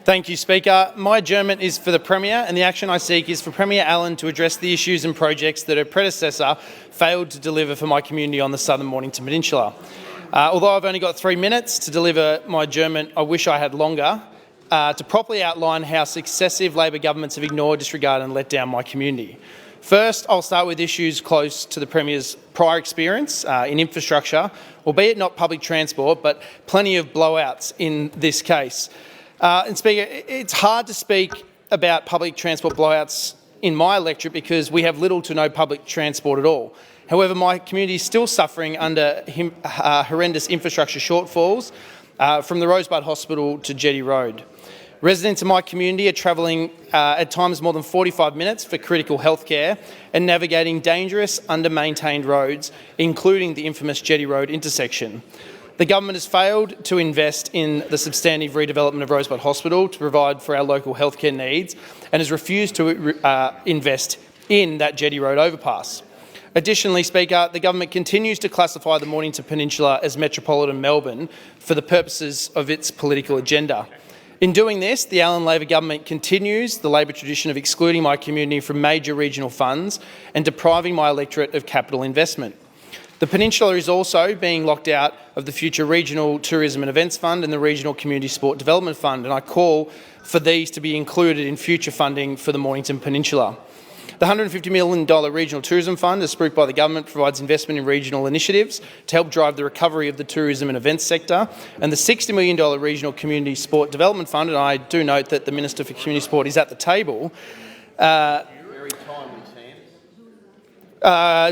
Thank you, Speaker. My adjournment is for the Premier, and the action I seek is for Premier Allen to address the issues and projects that her predecessor failed to deliver for my community on the southern Mornington Peninsula. Although I've only got 3 minutes to deliver my adjournment, I wish I had longer to properly outline how successive Labor governments have ignored, disregarded and let down my community. First, I'll start with issues close to the Premier's prior experience in infrastructure, albeit not public transport, but plenty of blowouts in this case. And Speaker, it's hard to speak about public transport blowouts in my electorate because we have little to no public transport at all. However, my community is still suffering under horrendous infrastructure shortfalls from the Rosebud Hospital to Jetty Road. Residents of my community are travelling at times more than 45 minutes for critical health care and navigating dangerous, under-maintained roads, including the infamous Jetty Road intersection. The government has failed to invest in the substantive redevelopment of Rosebud Hospital to provide for our local healthcare needs and has refused to invest in that Jetty Road overpass. Additionally, Speaker, the government continues to classify the Mornington Peninsula as metropolitan Melbourne for the purposes of its political agenda. In doing this, the Allen Labor government continues the Labor tradition of excluding my community from major regional funds and depriving my electorate of capital investment. The Peninsula is also being locked out of the future Regional Tourism and Events Fund and the Regional Community Sport Development Fund, and I call for these to be included in future funding for the Mornington Peninsula. The $150 million Regional Tourism Fund, as approved by the government, provides investment in regional initiatives to help drive the recovery of the tourism and events sector, and the $60 million Regional Community Sport Development Fund, and I do note that the Minister for Community Sport is at the table,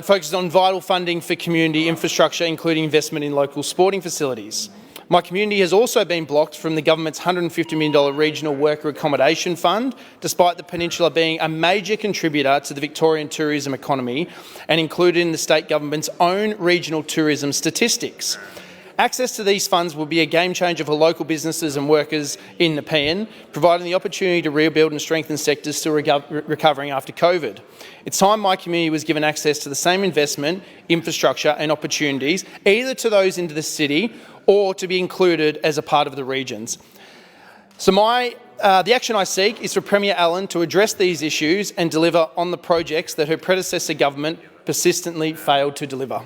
focuses on vital funding for community infrastructure, including investment in local sporting facilities. My community has also been blocked from the government's $150 million Regional Worker Accommodation Fund, despite the Peninsula being a major contributor to the Victorian tourism economy and included in the state government's own regional tourism statistics. Access to these funds will be a game changer for local businesses and workers in Nepean, providing the opportunity to rebuild and strengthen sectors still recovering after COVID. It's time my community was given access to the same investment, infrastructure and opportunities, either to those into the city or to be included as a part of the regions. So the action I seek is for Premier Allen to address these issues and deliver on the projects that her predecessor government persistently failed to deliver.